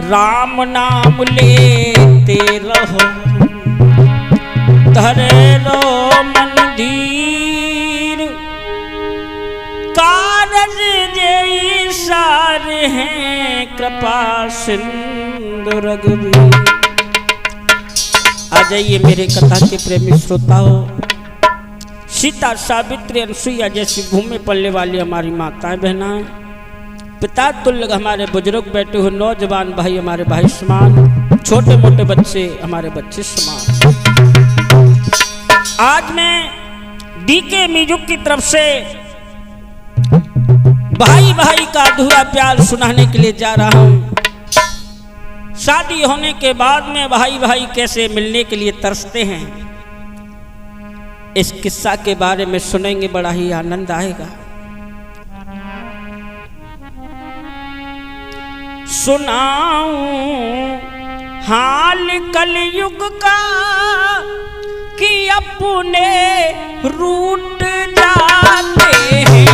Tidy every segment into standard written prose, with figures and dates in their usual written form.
राम नाम लेते रहो, धरे रो मन धीर, कारज जय सार हैं कृपा सिंधु रघुवीर। आ जाइए मेरे कथा के प्रेमी श्रोताओं, सीता सावित्री अनुसुईया जैसी भूमि पलने वाली हमारी माताएं बहनाएं, पिता तुल्य हमारे बुजुर्ग बैठे हुए नौजवान भाई हमारे भाई समान, छोटे मोटे बच्चे हमारे बच्चे समान। आज मैं डीके म्यूजिक की तरफ से भाई भाई का अधूरा प्यार सुनाने के लिए जा रहा हूं। शादी होने के बाद में भाई भाई कैसे मिलने के लिए तरसते हैं, इस किस्सा के बारे में सुनेंगे, बड़ा ही आनंद आएगा। सुनाऊं हाल कलयुग का कि अपने रूठ जाते हैं,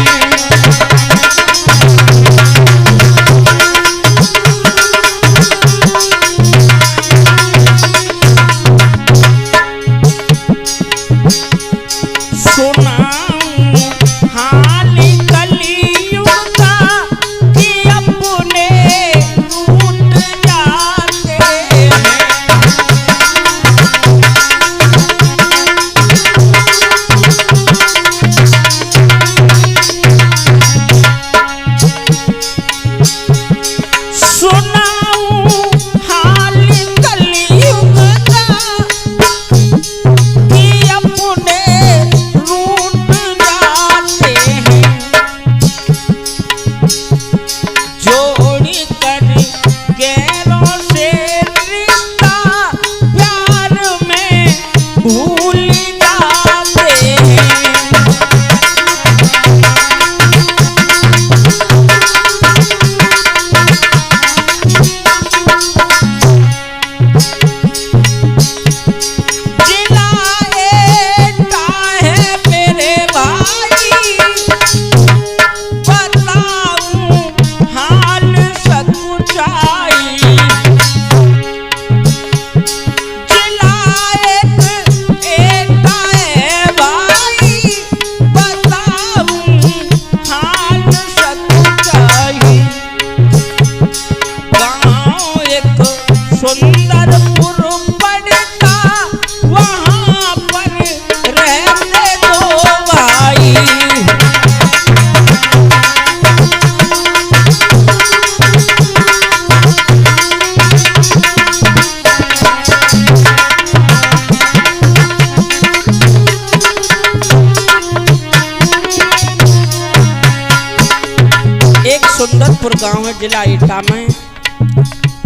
सुंदरपुर गांव है जिला एटा में।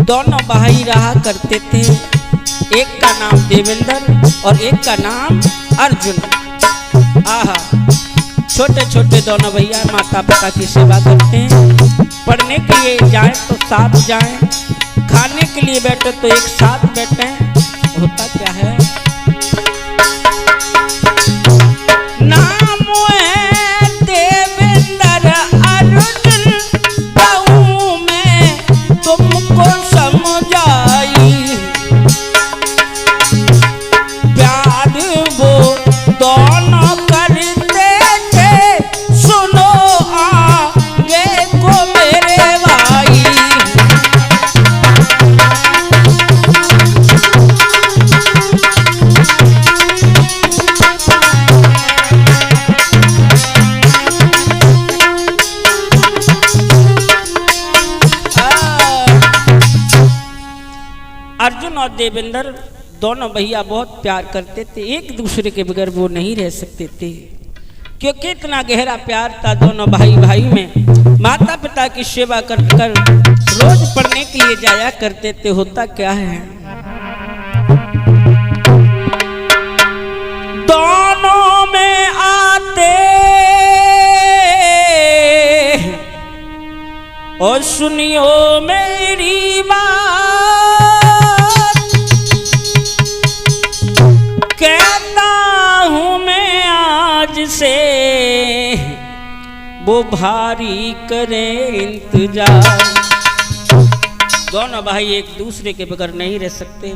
दोनों भाई रहा करते थे, एक का नाम देवेंद्र और एक का नाम अर्जुन। आहा, छोटे छोटे दोनों भैया माता पिता की सेवा करते हैं। पढ़ने के लिए जाए तो साथ जाएं, खाने के लिए बैठे तो एक साथ बैठे। होता क्या है, नाम है देवेंद्र अर्जुन, कहूं मैं तुमको समझाई, प्यार वो दोनों करते थे, सुनो आगे को मेरे भाई। अर्जुन और देवेंद्र दोनों भैया बहुत प्यार करते थे, एक दूसरे के बगैर वो नहीं रह सकते थे, क्योंकि इतना गहरा प्यार था दोनों भाई भाई में। माता पिता की सेवा कर कर रोज पढ़ने के लिए जाया करते थे। होता क्या है, दोनों में आते और सुनियो मेरी बात, कहता हूं मैं आज से वो भारी करे इंतजार। दोनों भाई एक दूसरे के बगैर नहीं रह सकते,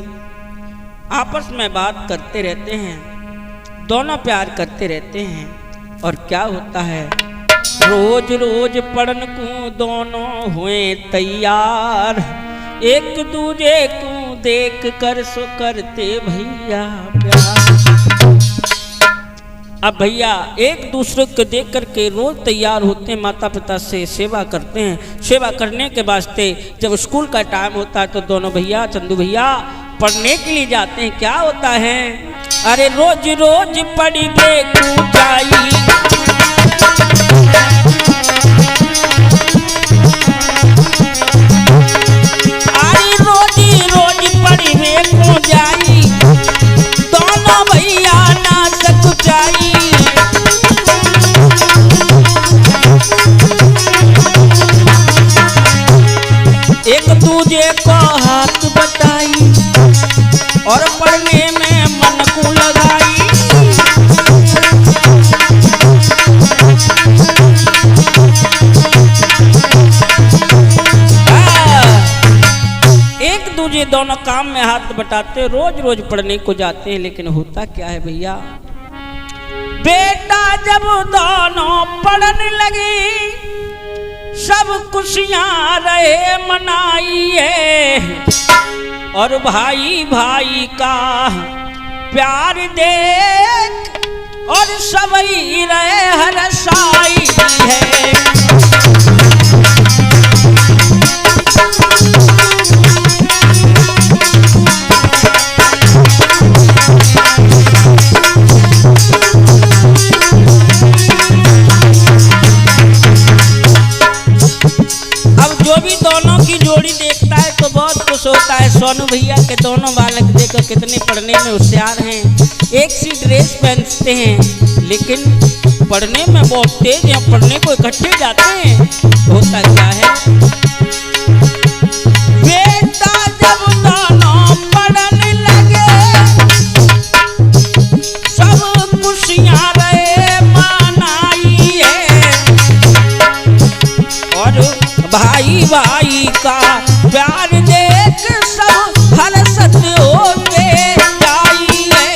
आपस में बात करते रहते हैं, दोनों प्यार करते रहते हैं। और क्या होता है, रोज रोज पढ़न को दोनों हुए तैयार, एक दूजे को देख कर सो करते भैया प्यार। अब भैया एक दूसरे को देख करके रोज तैयार होते हैं, माता पिता से सेवा करते हैं। सेवा करने के वास्ते जब स्कूल का टाइम होता है तो दोनों भैया चंदू भैया पढ़ने के लिए जाते हैं। क्या होता है, अरे रोज रोज पढ़ी बेकू जाई, अरे रोज रोज पढ़ी बेकू जाई, दोनों भैया ना सकुचाई। एक दूजे को हाथ बटाई और पढ़ने में मन को लगाई। एक दूजे दोनों काम में हाथ बटाते, रोज रोज पढ़ने को जाते हैं। लेकिन होता क्या है भैया, बेटा जब दोनों पढ़ने लगे सब खुशियां रहे मनाइए, और भाई भाई का प्यार देख और सबई रहे हरसाई है। दोनों की जोड़ी देखता है तो बहुत खुश होता है। सोनू भैया के दोनों बालक देखो कितने पढ़ने में होशियार हैं, एक सी ड्रेस पहनते हैं लेकिन पढ़ने में बहुत तेज हैं, पढ़ने को इकट्ठे जाते हैं। होता क्या है, बेटा जब दोनों पढ़ने लगे सब खुशियां रहे मनाइए, और भाई भाई का प्यार देख सब हर्षित होते जाइए।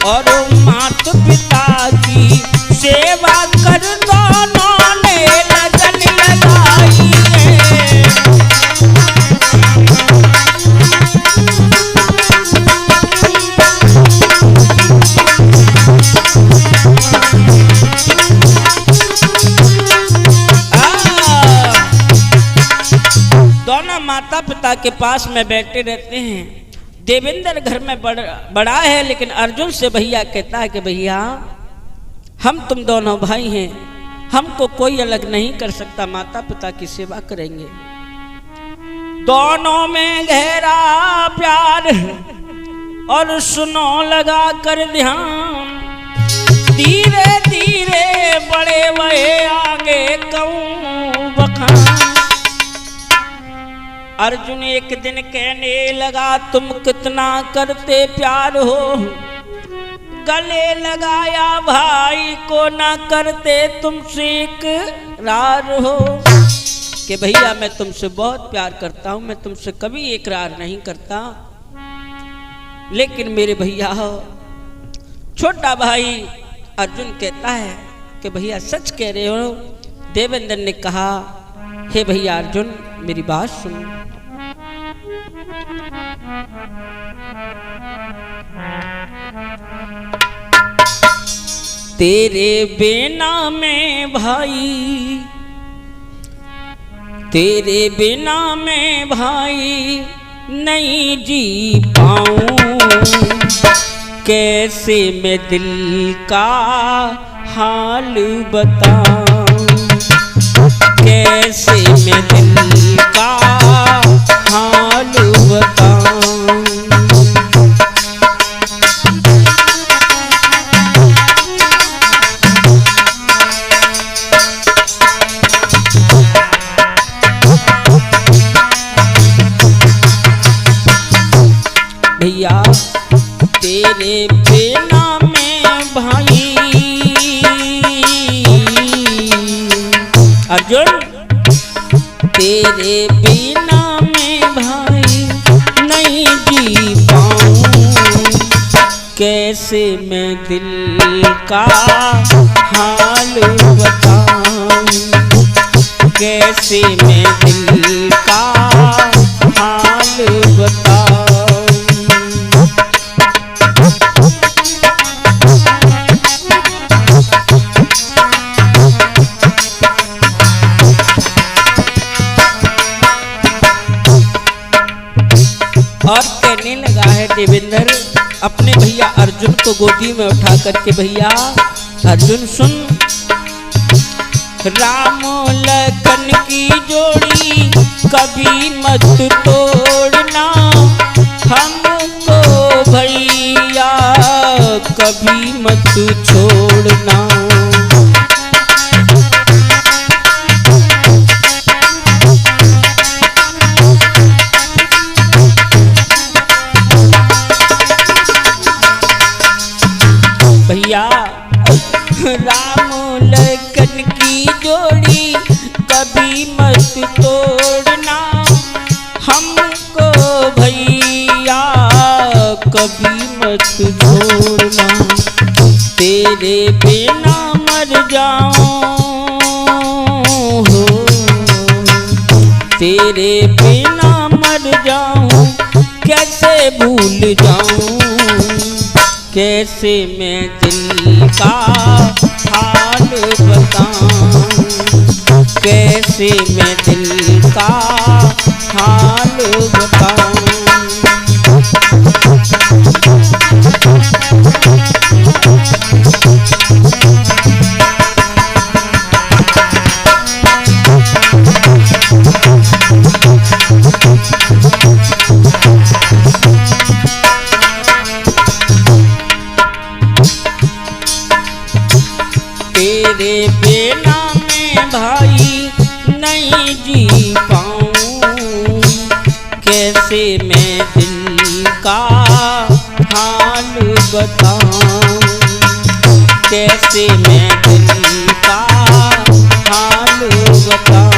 और माता पिता की सेवा कर दोनों ने लगन लगाई है। दोनों माता पिता के पास में बैठे रहते हैं। देवेंद्र घर में बड़ा है, लेकिन अर्जुन से भैया कहता है कि भैया हम तुम दोनों भाई हैं, हमको कोई अलग नहीं कर सकता, माता पिता की सेवा करेंगे। दोनों में गहरा प्यार और सुनो लगा कर ध्यान, धीरे धीरे बड़े हुए आगे कहूं बखान। अर्जुन एक दिन कहने लगा तुम कितना करते प्यार हो, गले लगाया भाई को ना करते तुमसे इकरार हो। कि भैया मैं तुमसे बहुत प्यार करता हूं, मैं तुमसे कभी इकरार नहीं करता, लेकिन मेरे भैया हो। छोटा भाई अर्जुन कहता है कि भैया सच कह रहे हो। देवेंद्र ने कहा हे भैया अर्जुन मेरी बात सुनो। तेरे बिना मैं भाई, तेरे बिना मैं भाई नहीं जी पाऊं, कैसे मैं दिल का हाल बताऊं, कैसे मैं दिल का हाल तेरे बिना मैं भाई नहीं जी पाऊं, कैसे मैं दिल का हाल बताऊं, कैसे मैं दिल का हाल बताऊं। और कहने लगा है देवेंद्र अपने भैया अर्जुन को गोदी में उठा करके, भैया अर्जुन सुन, राम लखन की जोड़ी कभी मत तोड़ना, हमको भैया कभी मत छोड़ना। भैया राम लखन की जोड़ी कभी मत तोड़ना, हमको भैया कभी मत छोड़ना, तेरे बिना मर जाऊं हो, तेरे बिना मर जाऊं, कैसे भूल जाऊं, कैसे मैं दिल का हाल बताऊं, कैसे मैं दिल का हाल बताऊं। तेरे बिना मैं भाई नहीं जी पाऊं, कैसे मैं दिल का हाल बताऊं, कैसे मैं दिल का हाल बताऊं।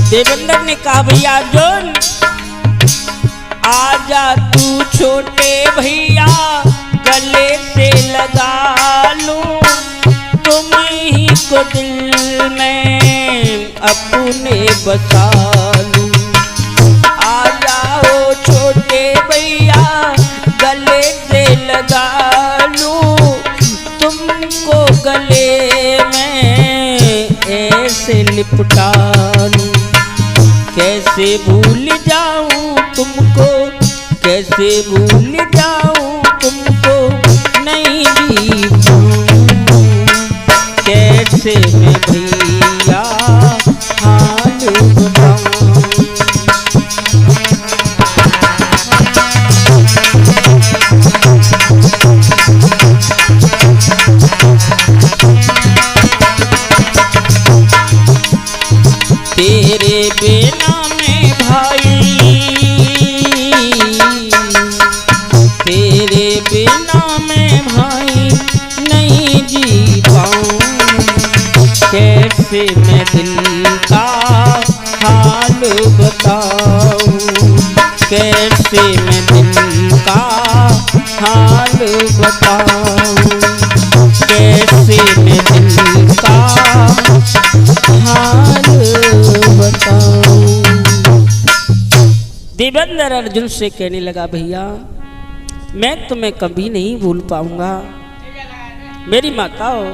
देवेंद्र ने कहा भैया अर्जुन आजा तू छोटे भैया गले से लगा लूं, तुम ही को दिल में अपने बसा लूं। आ जाओ छोटे भैया गले से लगा लूं, तुमको गले में ऐसे लिपटा लूं, कैसे भूल जाऊं तुमको, कैसे भूल जाऊं तुमको नहीं जी पाऊं, कैसे मैं भैया हाल बताऊं। तेरे बिना मैं भाई, तेरे बिना मैं भाई नहीं जी पाऊं, कैसे मैं दिल का हाल बताऊं, कैसे मैं दिल का हाल बताऊं, कैसे मैं दिल का हाल बताऊं। देवेंद्र अर्जुन से कहने लगा भैया मैं तुम्हें कभी नहीं भूल पाऊंगा, मेरी माता हो।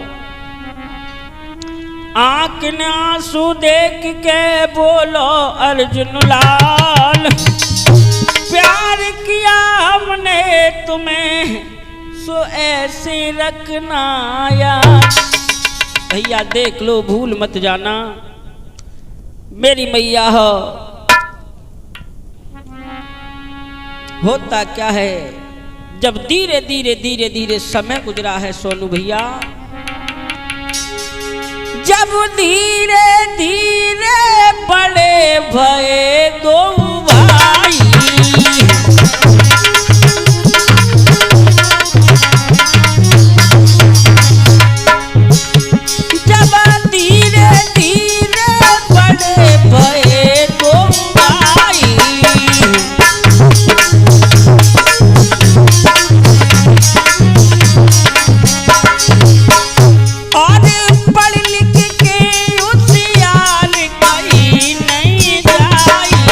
आंख ने आंसू देख के बोलो अर्जुन लाल, प्यार किया हमने तुम्हें सो ऐसे रखना यार। भैया देख लो भूल मत जाना, मेरी मैया हो। होता क्या है जब धीरे धीरे धीरे धीरे समय गुजरा है सोनू भैया, जब धीरे धीरे बड़े भये दो भाई, जब धीरे धीरे बड़े भये दो भाई, और पढ़ लिख के उसियार कहीं नहीं जाई,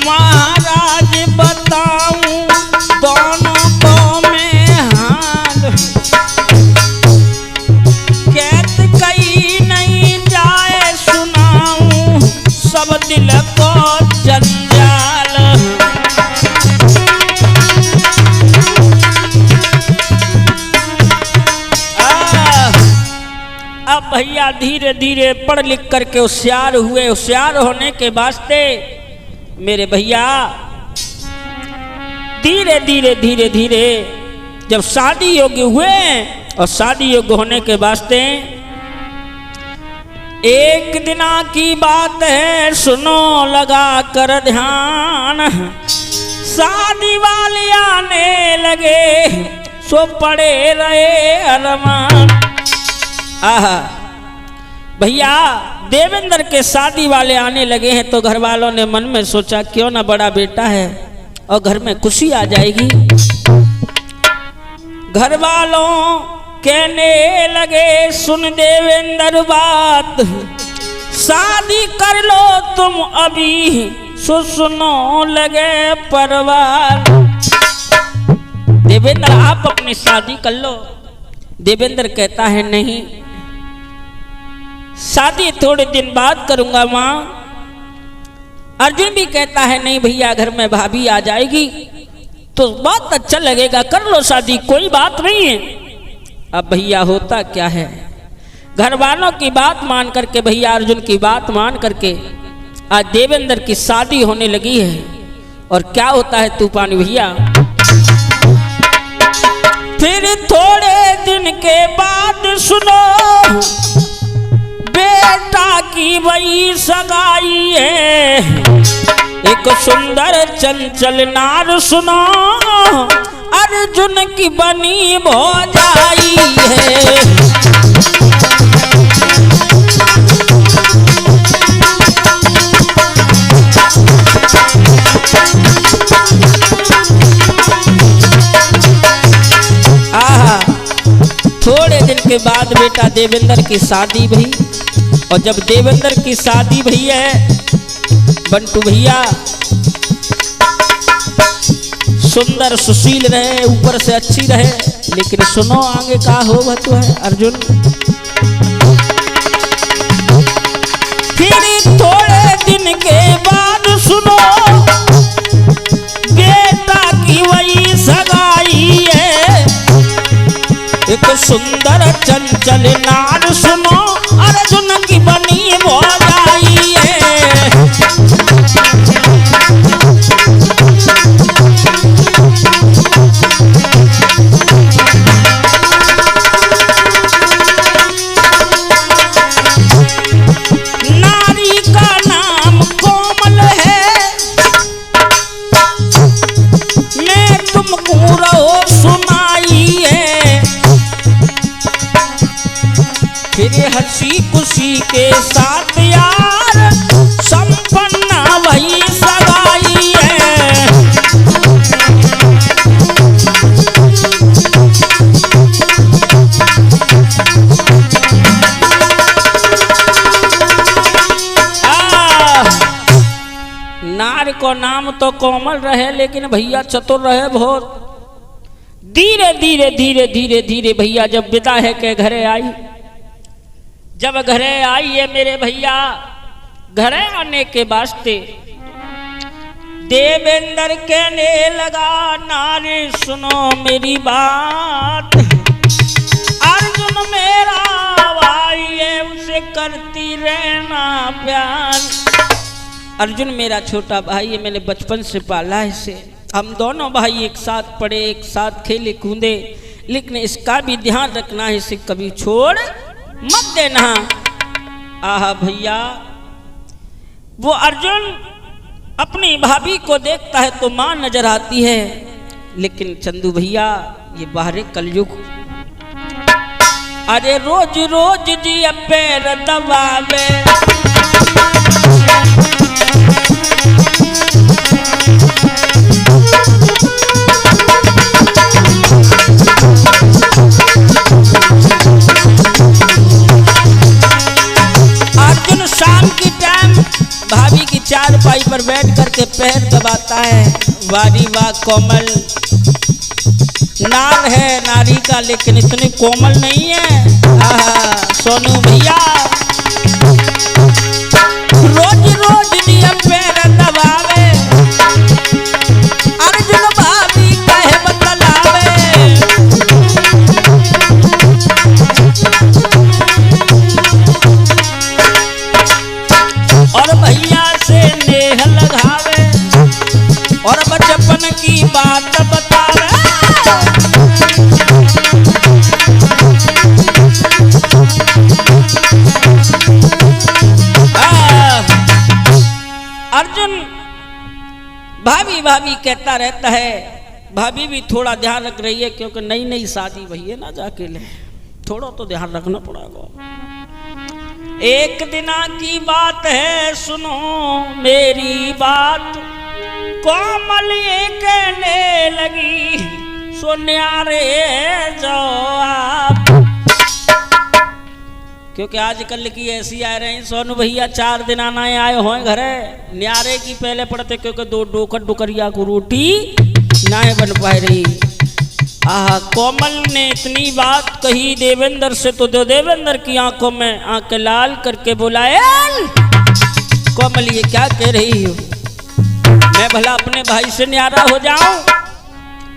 महाराज बताऊं दोनों को मैं हाल, कहत कहीं नहीं जाए सुनाऊं सब दिल को जंजाल। अब भैया धीरे धीरे पढ़ लिख करके होशियार हुए। होशियार होने के वास्ते मेरे भैया धीरे धीरे धीरे धीरे जब शादी योग्य हुए, और शादी योग्य होने के वास्ते एक दिना की बात है सुनो लगा कर ध्यान, शादी वाले आने लगे सो पड़े रहे अरमान। आहा भैया देवेंद्र के शादी वाले आने लगे हैं तो घर वालों ने मन में सोचा क्यों ना बड़ा बेटा है और घर में खुशी आ जाएगी। घर वालों कहने लगे सुन देवेंद्र बात, शादी कर लो तुम अभी, सुनो लगे परिवार। देवेंद्र आप अपनी शादी कर लो। देवेंद्र कहता है नहीं, शादी थोड़े दिन बाद करूंगा मां। अर्जुन भी कहता है नहीं भैया घर में भाभी आ जाएगी तो बहुत अच्छा लगेगा, कर लो शादी कोई बात नहीं है। अब भैया होता क्या है, घर वालों की बात मान करके भैया अर्जुन की बात मान करके आज देवेंद्र की शादी होने लगी है। और क्या होता है तूफान भैया, फिर थोड़े दिन के बाद सुनो बेटा की वही सगाई है, एक सुंदर चंचल नार सुनो अर्जुन की बनी भौजाई है। आहा थोड़े दिन के बाद बेटा देवेंद्र की शादी भई, और जब देवेंद्र की शादी भई है बंटू भैया सुंदर सुशील रहे, ऊपर से अच्छी रहे, लेकिन सुनो आगे का हो बतु है अर्जुन। फिर थोड़े दिन के बाद सुनो बेटा की वही सगाई है, एक सुंदर चंचल नार सुनो अर्जुन की बनी भौजाई है। नारी का नाम कोमल है, मैं तुमको रहो सुनाई है, फिर हंसी खुशी के साथ यार संपन्न वही सगाई है। नार को नाम तो कोमल रहे लेकिन भैया चतुर रहे बहुत। धीरे धीरे धीरे धीरे धीरे भैया जब विदा है के घरे आई, जब घरे आई है मेरे भैया, घरे आने के वास्ते देवेंद्र कहने लगा नारी सुनो मेरी बात, अर्जुन मेरा भाई है उसे करती रहना प्यार। अर्जुन मेरा छोटा भाई है, मैंने बचपन से पाला है इसे, हम दोनों भाई एक साथ पढ़े, एक साथ खेले कूदे, लेकिन इसका भी ध्यान रखना है, इसे कभी छोड़ मत देना। आहा भैया, वो अर्जुन अपनी भाभी को देखता है तो मां नजर आती है, लेकिन चंदू भैया ये बाहरी कलयुग, अरे रोज रोज जी पैर दबावे, अर्जुन शाम की टाइम भाभी की चारपाई पर बैठ करके पैर दबाता है। वारी वाह कोमल नार है नारी का, लेकिन इतनी कोमल नहीं है। आहा सोनू भैया, रोज रोज नियम पैर दबावे, अर्जुन भाभी कहे बतलावे, और भैया से नेह लगावे, और बचपन की बात बतावे। अर्जुन भाभी भाभी कहता रहता है, भाभी भी थोड़ा ध्यान रख रही है, क्योंकि नई नई शादी भई है ना, जाके ले थोड़ा तो ध्यान रखना पड़ेगा। एक दिना की बात है, सुनो मेरी बात, कोमल ये कहने लगी, सो न्यारे जाओ आप, क्योंकि आजकल की ऐसी आ रही सोनू भैया, 4 दिन आना आए हो घरे, न्यारे की पहले पड़ते, क्योंकि 2 डोकर डुकरिया को रोटी ना बन पाए रही। आहा कोमल ने इतनी बात कही देवेंद्र से, तो देवेंद्र की आंखों में आंखें लाल करके बोला, कोमल ये क्या कह रही हो, मैं भला अपने भाई से न्यारा हो जाऊं,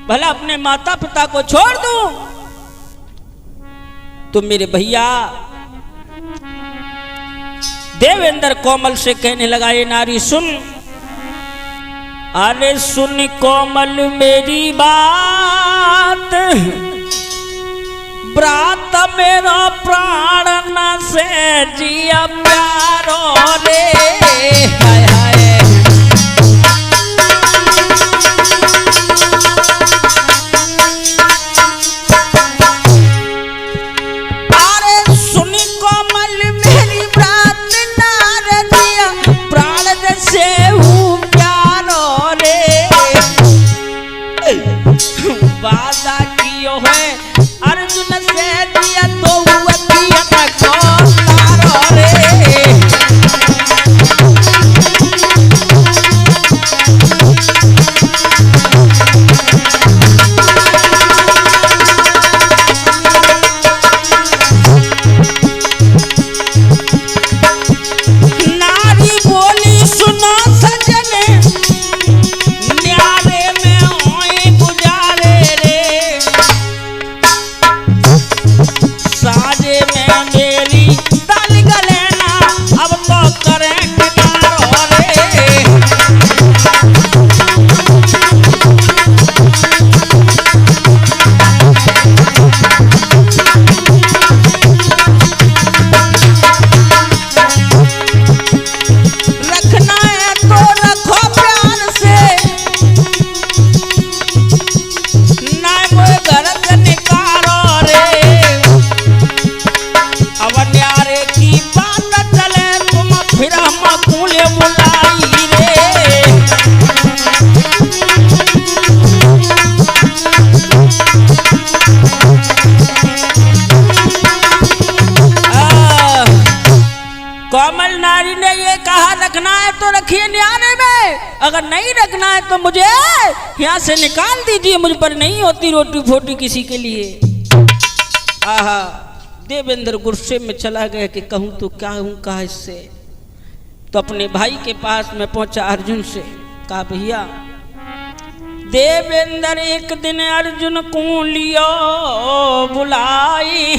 भला अपने माता पिता को छोड़ दूं? तो मेरे भैया देवेंद्र कोमल से कहने लगा, ये नारी सुन, अरे सुन कोमल मेरी बात, ब्रात मेरा प्राण न से जिया प्यारो रे, हाय हाय। अरे सुन कोमल मेरी बात, नार जिया प्राण से हूँ प्यारो रे, वादा कियो है अर्जुन से दिया तो हुआ किया को तारो रे। नारी बोली सुनो सजने, न्यारे में होए गुजारे रे, साजे में मेरी दल गले ना, अब तो करें किनारो रे। रखना है तो रखो प्यार से, ना कोई घर से निकारो रे, अब न्यारे की बात चले तुम फिर हम कूले बुलाई रे। कोमल नारी ने ये कहा, रखना है तो रखिए न्यारे में, अगर नहीं रखना है तो मुझे यहाँ से निकाल दीजिए, मुझ पर नहीं होती रोटी फोटी किसी के लिए। आहा देवेंद्र गुस्से में चला गया कि कहूँ तो क्या हूँ, कहा इससे, तो अपने भाई के पास में पहुंचा अर्जुन से, कहा भैया देवेंद्र एक दिन अर्जुन को लियो बुलाई,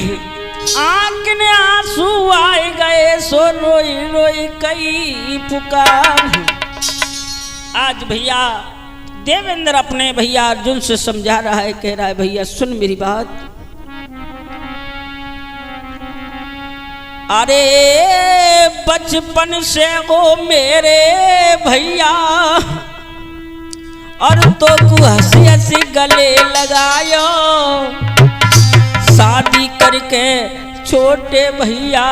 आंख में आंसू आए गए, सो रोई रोई कई पुकार। आज भैया देवेंद्र अपने भैया अर्जुन से समझा रहा है, कह रहा है भैया सुन मेरी बात। अरे बचपन से वो मेरे भैया और तो को हंसी हंसी गले लगायो, शादी करके छोटे भैया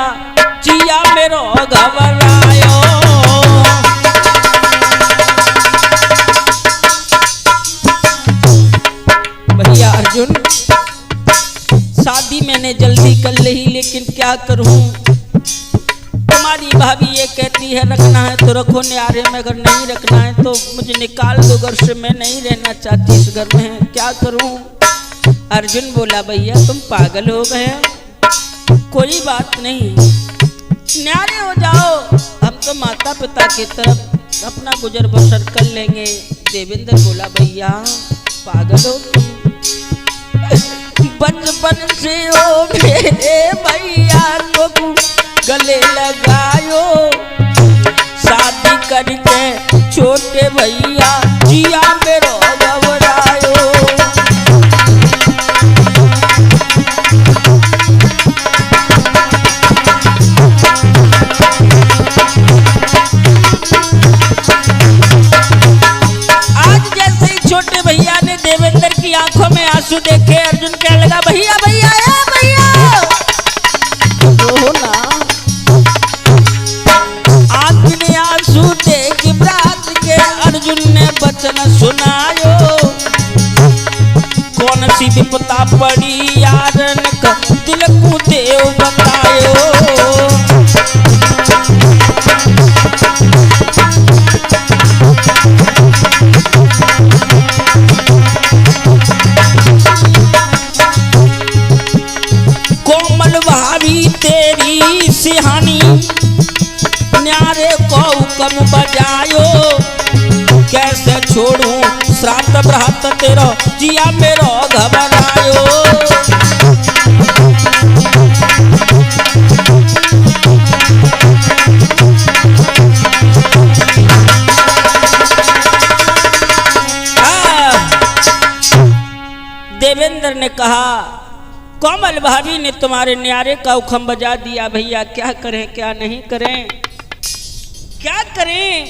जिया मेरो घबरायो। भैया अर्जुन शादी मैंने जल्दी कर ली, लेकिन क्या करूं, तुम्हारी भाभी ये कहती है रखना है तो रखो न्यारे में, अगर नहीं रखना है तो मुझे निकाल दो घर से, मैं नहीं रहना चाहती इस घर में, क्या करूं। अर्जुन बोला भैया तुम पागल हो गए, कोई बात नहीं न्यारे हो जाओ, हम तो माता पिता की तरफ अपना गुजर बसर कर लेंगे। देवेंद्र बोला भैया पागल हो तुम, बचपन से हो मेरे भैया तो गले लगायो, शादी करके छोटे भैया जिया मेरो घबरायो। आज जैसे ही छोटे भैया ने देवेंद्र की आंखों में आंसू देखे, अर्जुन कहने लगा भैया भैया भैया हो ना, आपने आंसू देख रात के अर्जुन ने वचन सुनायो, कौन सी विपता पड़ी यारन का दिल को देव बतायो। कोमल भाभी तेरी सिहानी न्यारे को कम बजायो, कैसे छोड़ूं श्राद्ध ब्रात तेरा जिया मेरो घबरायो। देवेंद्र ने कहा कोमल भाभी ने तुम्हारे न्यारे का उखम बजा दिया, भैया क्या करें क्या नहीं करें, क्या करें।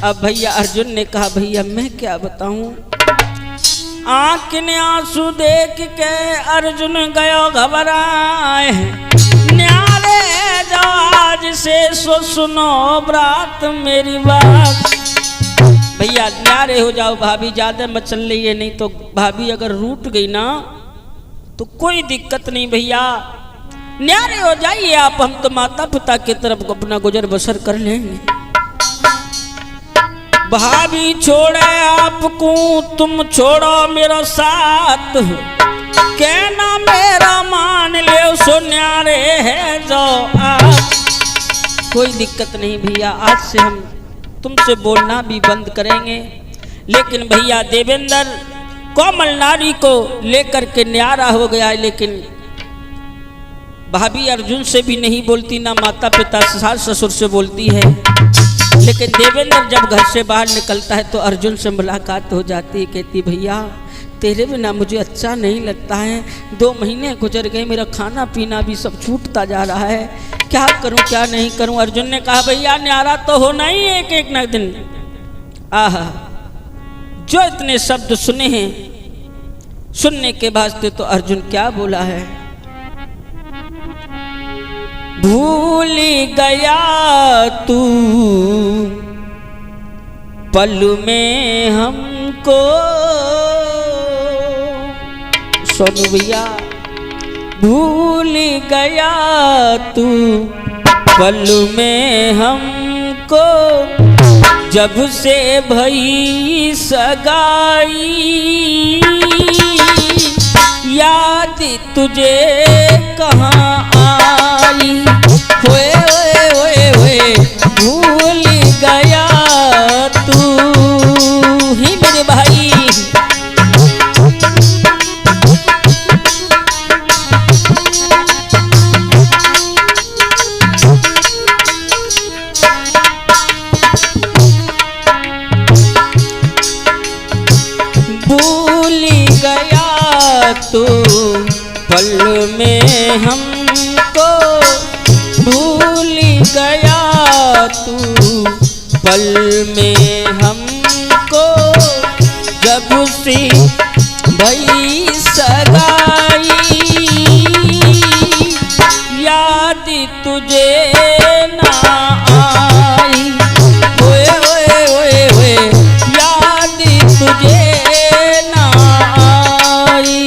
अब भैया अर्जुन ने कहा भैया मैं क्या बताऊं, आंख ने आंसू देख के अर्जुन गयो घबराए, न्यारे जो आज से सो सुनो ब्रात मेरी बात। भैया न्यारे हो जाओ, भाभी ज्यादा मत चल रही है, नहीं तो भाभी अगर रूठ गई ना तो कोई दिक्कत नहीं, भैया न्यारे हो जाइए आप, हम तो माता पिता की तरफ अपना गुजर बसर कर लेंगे। भाभी छोड़े आपको तुम छोड़ो मेरा साथ, कहना मेरा मान ले सो न्यारे है जो आप। कोई दिक्कत नहीं भैया, आज से हम तुमसे बोलना भी बंद करेंगे। लेकिन भैया देवेंद्र कोमल नारी को लेकर के न्यारा हो गया, लेकिन भाभी अर्जुन से भी नहीं बोलती, ना माता पिता सास ससुर से बोलती है। लेकिन देवेंद्र जब घर से बाहर निकलता है तो अर्जुन से मुलाकात हो जाती है, कहती भैया तेरे बिना मुझे अच्छा नहीं लगता है, 2 महीने गुजर गए, मेरा खाना पीना भी सब छूटता जा रहा है, क्या करूं क्या नहीं करूं। अर्जुन ने कहा भैया न्यारा तो होना ही एक एक न दिन। आहा जो इतने शब्द सुने हैं, सुनने के बाद तो अर्जुन क्या बोला है, भूल गया तू पल में हमको, सोनू भैया भूल गया तू पल में हमको, जब से भई सगाई याद तुझे कहाँ आई, होए होए होए होए भूल गया तू ही मेरे भाई। भूल गया तू पल में हमको, भूल गया तू पल में हमको, जब से भई सगाई याद तुझे ना आई, ओए ओए ओए ओए याद तुझे ना आई।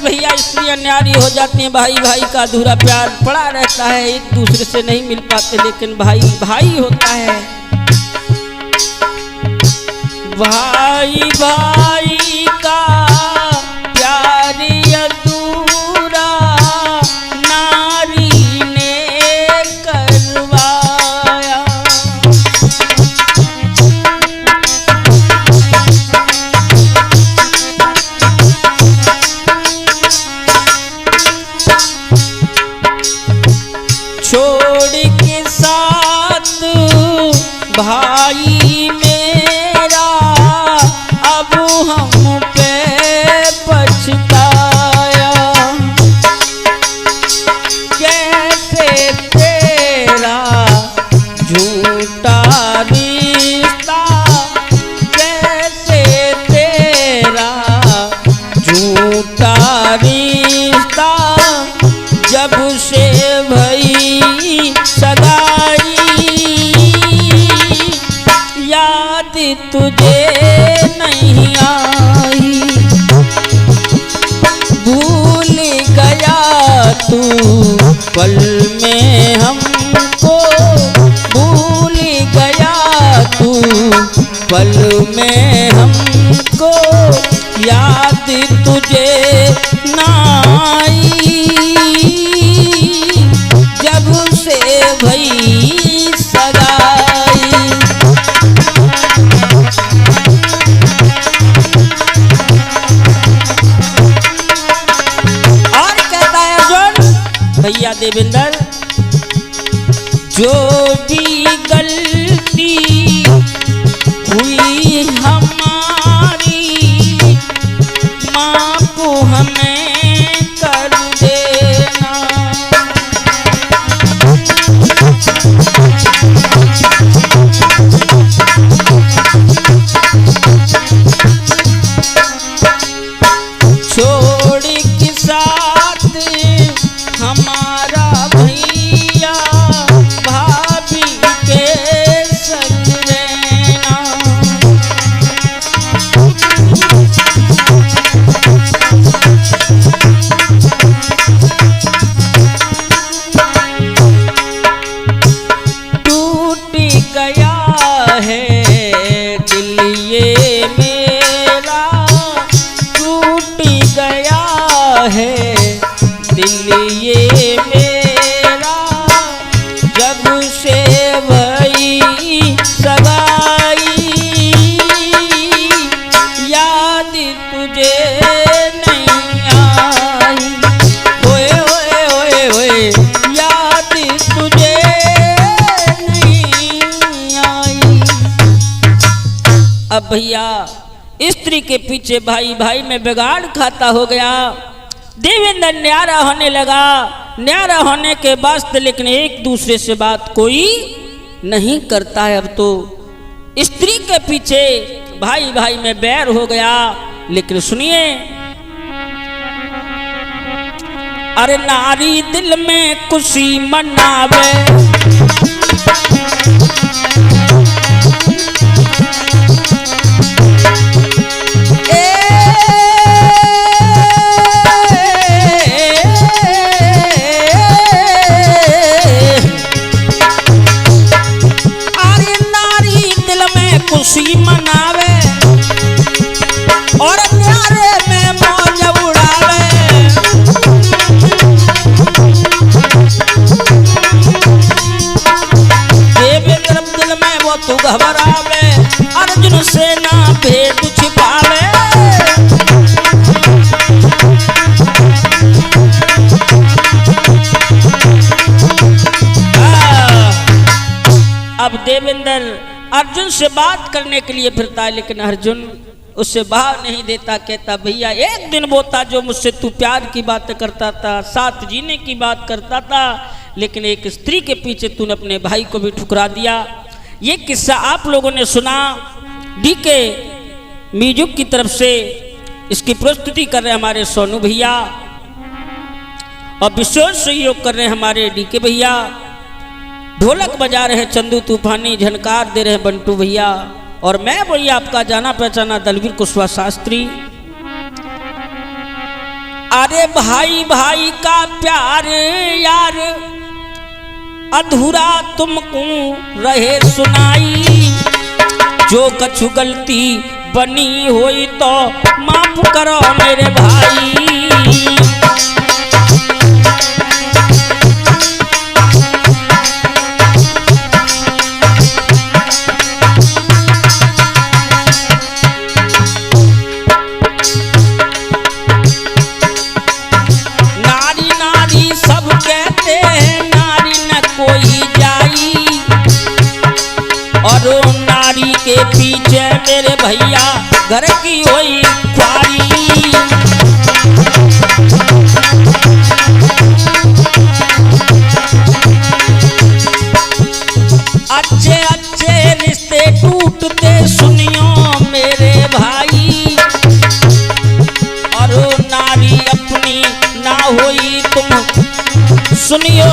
भैया स्त्रियां न्यारी हो जाती हैं, भाई भाई का अधूरा प्यार पड़ा रहता है, एक दूसरे से नहीं मिल पाते, लेकिन भाई भाई होता है। भाई भाई का प्यार अधूरा नारी ने करवाया, छोड़ के साथ भाई मेरा अब हम पे पछताया, कैसे तेरा झूठा रिश्ता, कैसे तेरा झूठा रिश्ता, जब से भई सगाई याद तुझे नहीं आई, भूल गया तू पल में हमको, भूल गया तू पल में हमको, याद तुझे ना आई, जब से भई सगाई। और कहता है अर्जुन भैया देवेंद्र, जो भी गलती हुई हमारी माफ हमें कर देना, छोड़ के साथ हमारा भैया भाभी के संग रहना, टूट गया है दिल ये मेरा, टूट गया है दिल ये मेरा, जब से भई सगाई याद तुझे नहीं आई, ओए ओए ओए ओए याद तुझे नहीं आई। अब भैया स्त्री के पीछे भाई भाई में बिगाड़ खाता हो गया, देवेंद्र न्यारा होने लगा, न्यारा होने के बाद लेकिन एक दूसरे से बात कोई नहीं करता है। अब तो स्त्री के पीछे भाई भाई में बैर हो गया। लेकिन सुनिए, अरे नारी दिल में खुशी मनावे, खुशी मनावे और न्यारे में मौज उड़ावे। देवेंद्र अर्जुन से बात करने के लिए फिरता है, लेकिन अर्जुन उससे भाव नहीं देता। कहता भैया एक दिन वो था जो मुझसे तू प्यार की बात करता था, साथ जीने की बात करता था, लेकिन एक स्त्री के पीछे तूने अपने भाई को भी ठुकरा दिया। ये किस्सा आप लोगों ने सुना। डीके म्यूजिक की तरफ से इसकी प्रस्तुति कर रहे हमारे सोनू भैया और विशेष सहयोग कर रहे हैं हमारे डीके भैया। ढोलक बजा रहे हैं चंदू तूफानी, झनकार दे रहे हैं बंटू भैया, और मैं भैया आपका जाना पहचाना दलवीर कुशवाहा शास्त्री। अरे भाई भाई का प्यार यार अधूरा तुमको रहे सुनाई, जो कछु गलती बनी होई तो माफ करो मेरे भाई। नारी नारी सब कहते हैं, नारी न कोई जाई, और नारी के पीछे मेरे भैया घर की हुई ख्वारी। अच्छे अच्छे रिश्ते टूटते सुनियो मेरे भाई, और नारी अपनी ना हुई तुम सुनियो।